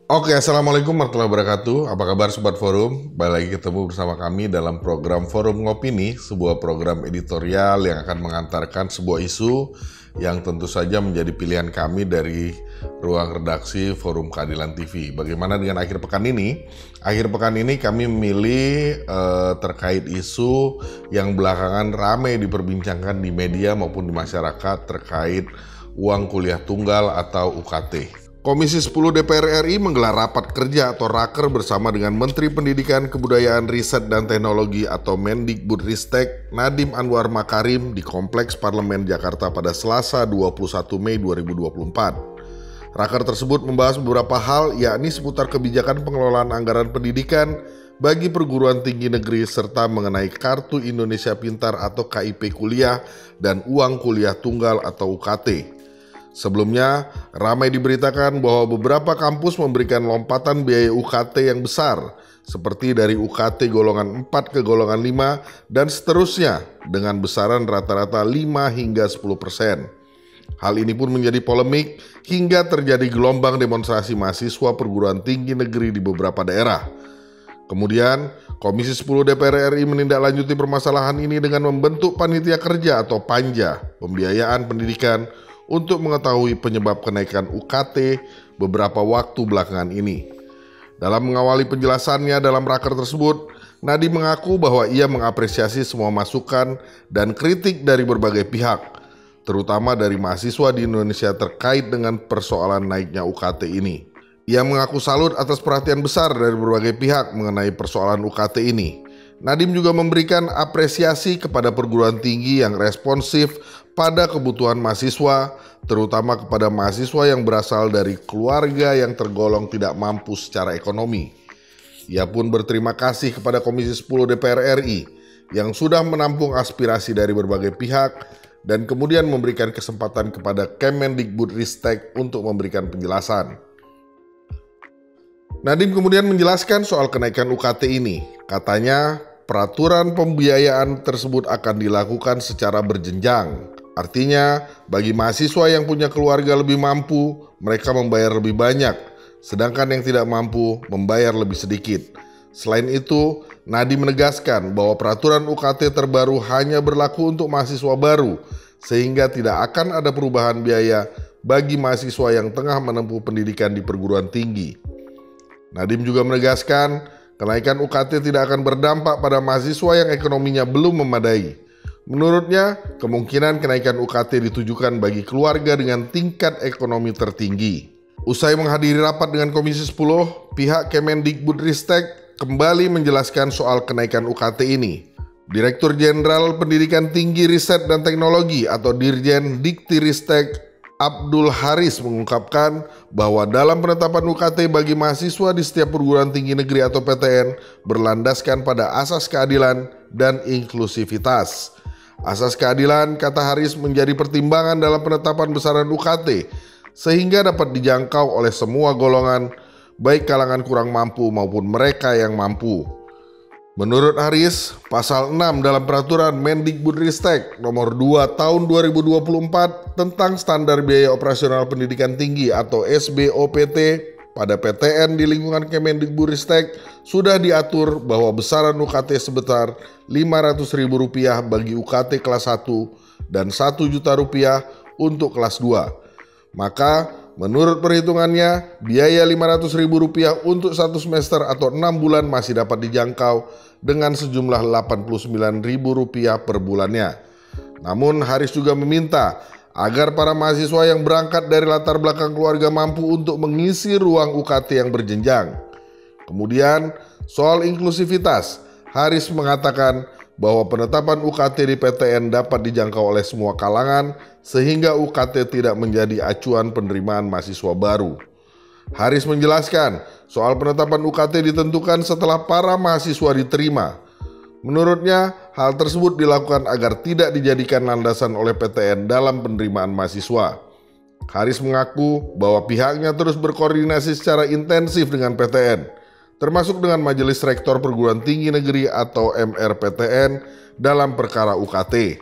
Oke, Assalamualaikum warahmatullahi wabarakatuh. Apa kabar Sobat Forum? Balik lagi ketemu bersama kami dalam program Forum Ngopini, sebuah program editorial yang akan mengantarkan sebuah isu yang tentu saja menjadi pilihan kami dari ruang redaksi Forum Keadilan TV. Bagaimana dengan akhir pekan ini? Akhir pekan ini kami memilih terkait isu yang belakangan ramai diperbincangkan di media maupun di masyarakat terkait uang kuliah tunggal atau UKT. Komisi 10 DPR RI menggelar rapat kerja atau raker bersama dengan Menteri Pendidikan, Kebudayaan, Riset, dan Teknologi atau Mendikbudristek Nadiem Anwar Makarim di Kompleks Parlemen Jakarta pada Selasa 21 Mei 2024. Raker tersebut membahas beberapa hal, yakni seputar kebijakan pengelolaan anggaran pendidikan bagi perguruan tinggi negeri serta mengenai Kartu Indonesia Pintar atau KIP kuliah dan uang kuliah tunggal atau UKT. Sebelumnya, ramai diberitakan bahwa beberapa kampus memberikan lompatan biaya UKT yang besar, seperti dari UKT golongan 4 ke golongan 5 dan seterusnya dengan besaran rata-rata 5 hingga 10%. Hal ini pun menjadi polemik hingga terjadi gelombang demonstrasi mahasiswa perguruan tinggi negeri di beberapa daerah. Kemudian, Komisi 10 DPR RI menindaklanjuti permasalahan ini dengan membentuk panitia kerja atau panja pembiayaan pendidikan untuk mengetahui penyebab kenaikan UKT beberapa waktu belakangan ini. Dalam mengawali penjelasannya dalam raker tersebut, Nadiem mengaku bahwa ia mengapresiasi semua masukan dan kritik dari berbagai pihak, terutama dari mahasiswa di Indonesia terkait dengan persoalan naiknya UKT ini. Ia mengaku salut atas perhatian besar dari berbagai pihak mengenai persoalan UKT ini. Nadiem juga memberikan apresiasi kepada perguruan tinggi yang responsif pada kebutuhan mahasiswa, terutama kepada mahasiswa yang berasal dari keluarga yang tergolong tidak mampu secara ekonomi. Ia pun berterima kasih kepada Komisi 10 DPR RI yang sudah menampung aspirasi dari berbagai pihak dan kemudian memberikan kesempatan kepada Kemendikbudristek untuk memberikan penjelasan. Nadiem kemudian menjelaskan soal kenaikan UKT ini. Katanya, peraturan pembiayaan tersebut akan dilakukan secara berjenjang. Artinya, bagi mahasiswa yang punya keluarga lebih mampu, mereka membayar lebih banyak, sedangkan yang tidak mampu membayar lebih sedikit. Selain itu, Nadiem menegaskan bahwa peraturan UKT terbaru hanya berlaku untuk mahasiswa baru, sehingga tidak akan ada perubahan biaya bagi mahasiswa yang tengah menempuh pendidikan di perguruan tinggi. Nadiem juga menegaskan, kenaikan UKT tidak akan berdampak pada mahasiswa yang ekonominya belum memadai. Menurutnya, kemungkinan kenaikan UKT ditujukan bagi keluarga dengan tingkat ekonomi tertinggi. Usai menghadiri rapat dengan Komisi 10, pihak Kemendikbudristek kembali menjelaskan soal kenaikan UKT ini. Direktur Jenderal Pendidikan Tinggi Riset dan Teknologi atau Dirjen Diktiristek Abdul Haris mengungkapkan bahwa dalam penetapan UKT bagi mahasiswa di setiap perguruan tinggi negeri atau PTN berlandaskan pada asas keadilan dan inklusivitas. Asas keadilan, kata Haris, menjadi pertimbangan dalam penetapan besaran UKT sehingga dapat dijangkau oleh semua golongan, baik kalangan kurang mampu maupun mereka yang mampu. Menurut Haris, pasal 6 dalam peraturan Mendikbudristek nomor 2 tahun 2024 tentang standar biaya operasional pendidikan tinggi atau SBOPT pada PTN di lingkungan Kemendikbudristek sudah diatur bahwa besaran UKT sebesar Rp500.000 bagi UKT kelas 1 dan Rp1.000.000 untuk kelas 2. Maka menurut perhitungannya, biaya Rp500.000 untuk 1 semester atau 6 bulan masih dapat dijangkau dengan sejumlah Rp89.000 per bulannya. Namun Haris juga meminta agar para mahasiswa yang berangkat dari latar belakang keluarga mampu untuk mengisi ruang UKT yang berjenjang. Kemudian, soal inklusivitas, Haris mengatakan bahwa penetapan UKT di PTN dapat dijangkau oleh semua kalangan sehingga UKT tidak menjadi acuan penerimaan mahasiswa baru. Haris menjelaskan soal penetapan UKT ditentukan setelah para mahasiswa diterima. Menurutnya, hal tersebut dilakukan agar tidak dijadikan landasan oleh PTN dalam penerimaan mahasiswa. Haris mengaku bahwa pihaknya terus berkoordinasi secara intensif dengan PTN, termasuk dengan Majelis Rektor Perguruan Tinggi Negeri atau MRPTN dalam perkara UKT.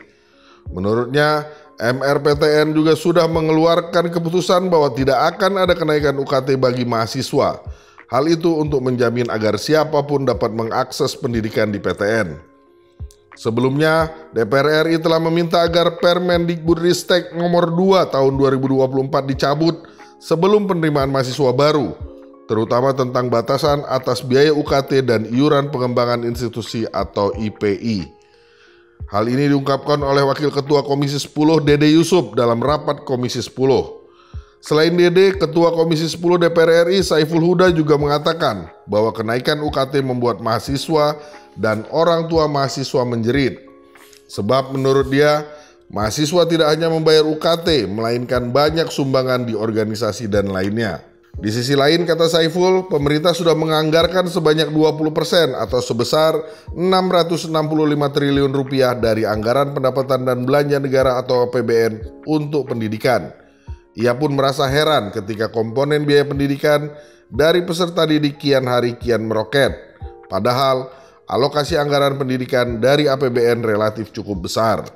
Menurutnya, MRPTN juga sudah mengeluarkan keputusan bahwa tidak akan ada kenaikan UKT bagi mahasiswa. Hal itu untuk menjamin agar siapapun dapat mengakses pendidikan di PTN. Sebelumnya, DPR RI telah meminta agar Permendikbudristek nomor 2 tahun 2024 dicabut sebelum penerimaan mahasiswa baru, terutama tentang batasan atas biaya UKT dan iuran pengembangan institusi atau IPI. Hal ini diungkapkan oleh Wakil Ketua Komisi 10 Dede Yusuf dalam rapat Komisi 10. Selain Dede, Ketua Komisi 10 DPR RI Saiful Huda juga mengatakan bahwa kenaikan UKT membuat mahasiswa dan orang tua mahasiswa menjerit. Sebab menurut dia, mahasiswa tidak hanya membayar UKT, melainkan banyak sumbangan di organisasi dan lainnya. Di sisi lain, kata Saiful, pemerintah sudah menganggarkan sebanyak 20% atau sebesar 665 triliun rupiah dari anggaran pendapatan dan belanja negara atau APBN untuk pendidikan. Ia pun merasa heran ketika komponen biaya pendidikan dari peserta didik kian hari kian meroket. Padahal alokasi anggaran pendidikan dari APBN relatif cukup besar.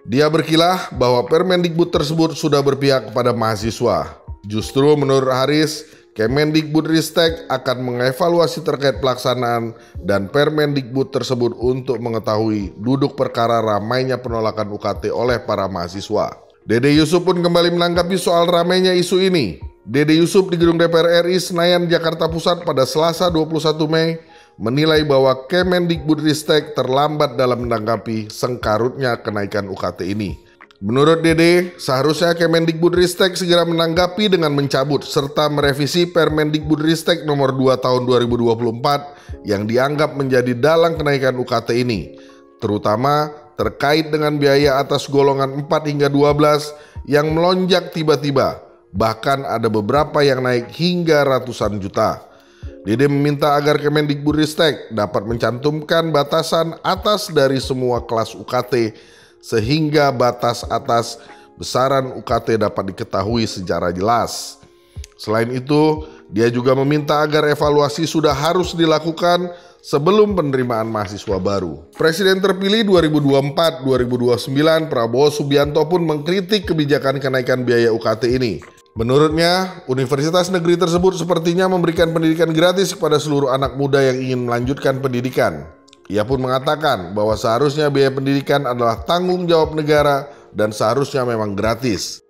Dia berkilah bahwa Permendikbud tersebut sudah berpihak kepada mahasiswa. Justru menurut Haris, Kemendikbudristek akan mengevaluasi terkait pelaksanaan dan Permendikbud tersebut untuk mengetahui duduk perkara ramainya penolakan UKT oleh para mahasiswa. Dede Yusuf pun kembali menanggapi soal ramainya isu ini. Dede Yusuf di gedung DPR RI Senayan, Jakarta Pusat pada Selasa 21 Mei menilai bahwa Kemendikbudristek terlambat dalam menanggapi sengkarutnya kenaikan UKT ini. Menurut Dede, seharusnya Kemendikbudristek segera menanggapi dengan mencabut serta merevisi Permendikbudristek nomor 2 tahun 2024 yang dianggap menjadi dalang kenaikan UKT ini, terutama terkait dengan biaya atas golongan 4 hingga 12 yang melonjak tiba-tiba, bahkan ada beberapa yang naik hingga ratusan juta. Dede meminta agar Kemendikbudristek dapat mencantumkan batasan atas dari semua kelas UKT sehingga batas atas besaran UKT dapat diketahui secara jelas. Selain itu, dia juga meminta agar evaluasi sudah harus dilakukan sebelum penerimaan mahasiswa baru. Presiden terpilih 2024-2029 Prabowo Subianto pun mengkritik kebijakan kenaikan biaya UKT ini. Menurutnya, universitas negeri tersebut sepertinya memberikan pendidikan gratis kepada seluruh anak muda yang ingin melanjutkan pendidikan. Ia pun mengatakan bahwa seharusnya biaya pendidikan adalah tanggung jawab negara dan seharusnya memang gratis.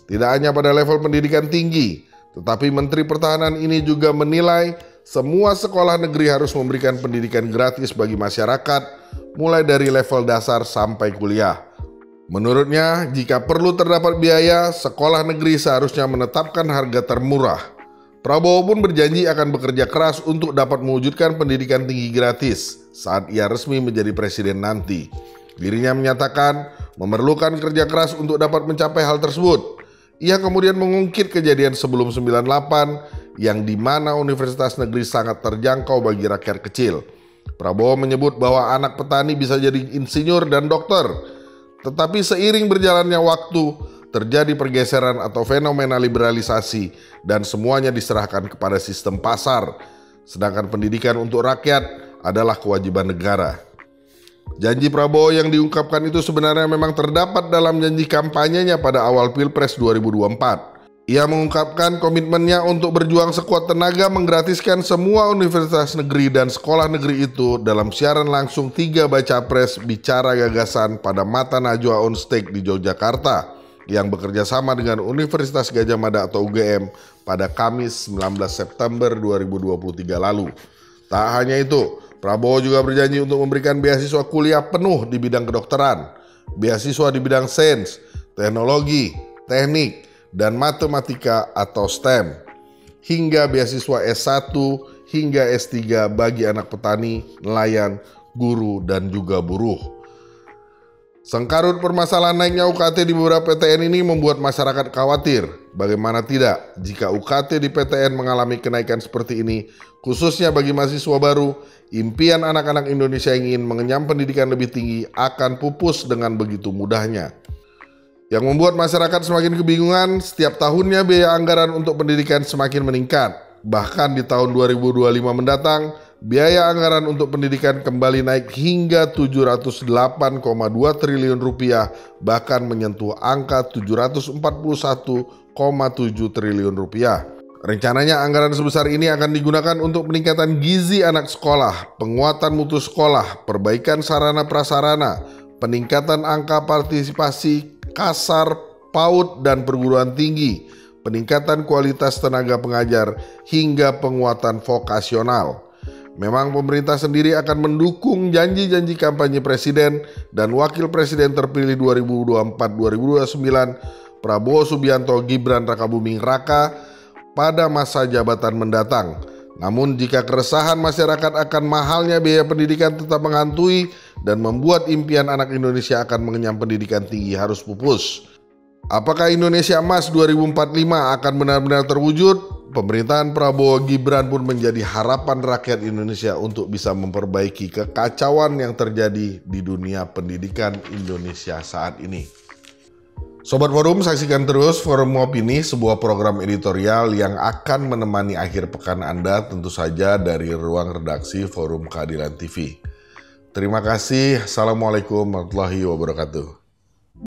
Tidak hanya pada level pendidikan tinggi, tetapi Menteri Pertahanan ini juga menilai semua sekolah negeri harus memberikan pendidikan gratis bagi masyarakat mulai dari level dasar sampai kuliah. Menurutnya, jika perlu terdapat biaya, sekolah negeri seharusnya menetapkan harga termurah. Prabowo pun berjanji akan bekerja keras untuk dapat mewujudkan pendidikan tinggi gratis saat ia resmi menjadi presiden nanti. Dirinya menyatakan memerlukan kerja keras untuk dapat mencapai hal tersebut. Ia kemudian mengungkit kejadian sebelum 98 yang dimana universitas negeri sangat terjangkau bagi rakyat kecil. Prabowo menyebut bahwa anak petani bisa jadi insinyur dan dokter. Tetapi seiring berjalannya waktu, terjadi pergeseran atau fenomena liberalisasi dan semuanya diserahkan kepada sistem pasar, sedangkan pendidikan untuk rakyat adalah kewajiban negara. Janji Prabowo yang diungkapkan itu sebenarnya memang terdapat dalam janji kampanyenya pada awal Pilpres 2024. Ia mengungkapkan komitmennya untuk berjuang sekuat tenaga menggratiskan semua universitas negeri dan sekolah negeri itu dalam siaran langsung 3 baca pres bicara gagasan pada Mata Najwa On Stage di Yogyakarta yang bekerja sama dengan Universitas Gadjah Mada atau UGM pada Kamis 19 September 2023 lalu. Tak hanya itu, Prabowo juga berjanji untuk memberikan beasiswa kuliah penuh di bidang kedokteran, beasiswa di bidang sains, teknologi, teknik, dan matematika atau STEM, hingga beasiswa S1 hingga S3 bagi anak petani, nelayan, guru, dan juga buruh. Sengkarut permasalahan naiknya UKT di beberapa PTN ini membuat masyarakat khawatir. Bagaimana tidak jika UKT di PTN mengalami kenaikan seperti ini, khususnya bagi mahasiswa baru, impian anak-anak Indonesia yang ingin mengenyam pendidikan lebih tinggi akan pupus dengan begitu mudahnya. Yang membuat masyarakat semakin kebingungan, setiap tahunnya biaya anggaran untuk pendidikan semakin meningkat. Bahkan di tahun 2025 mendatang, Biaya anggaran untuk pendidikan kembali naik hingga 708,2 triliun rupiah, bahkan menyentuh angka 741,7 triliun rupiah. Rencananya anggaran sebesar ini akan digunakan untuk peningkatan gizi anak sekolah, penguatan mutu sekolah, perbaikan sarana prasarana, peningkatan angka partisipasi kasar, PAUD dan perguruan tinggi, peningkatan kualitas tenaga pengajar, hingga penguatan vokasional. Memang pemerintah sendiri akan mendukung janji-janji kampanye Presiden dan Wakil Presiden terpilih 2024-2029 Prabowo Subianto Gibran Rakabuming Raka pada masa jabatan mendatang. Namun jika keresahan masyarakat akan mahalnya biaya pendidikan tetap menghantui dan membuat impian anak Indonesia akan mengenyam pendidikan tinggi harus pupus. Apakah Indonesia Emas 2045 akan benar-benar terwujud? Pemerintahan Prabowo Gibran pun menjadi harapan rakyat Indonesia untuk bisa memperbaiki kekacauan yang terjadi di dunia pendidikan Indonesia saat ini. Sobat Forum, saksikan terus Forum Opini, sebuah program editorial yang akan menemani akhir pekan Anda, tentu saja dari ruang redaksi Forum Keadilan TV. Terima kasih. Assalamualaikum warahmatullahi wabarakatuh.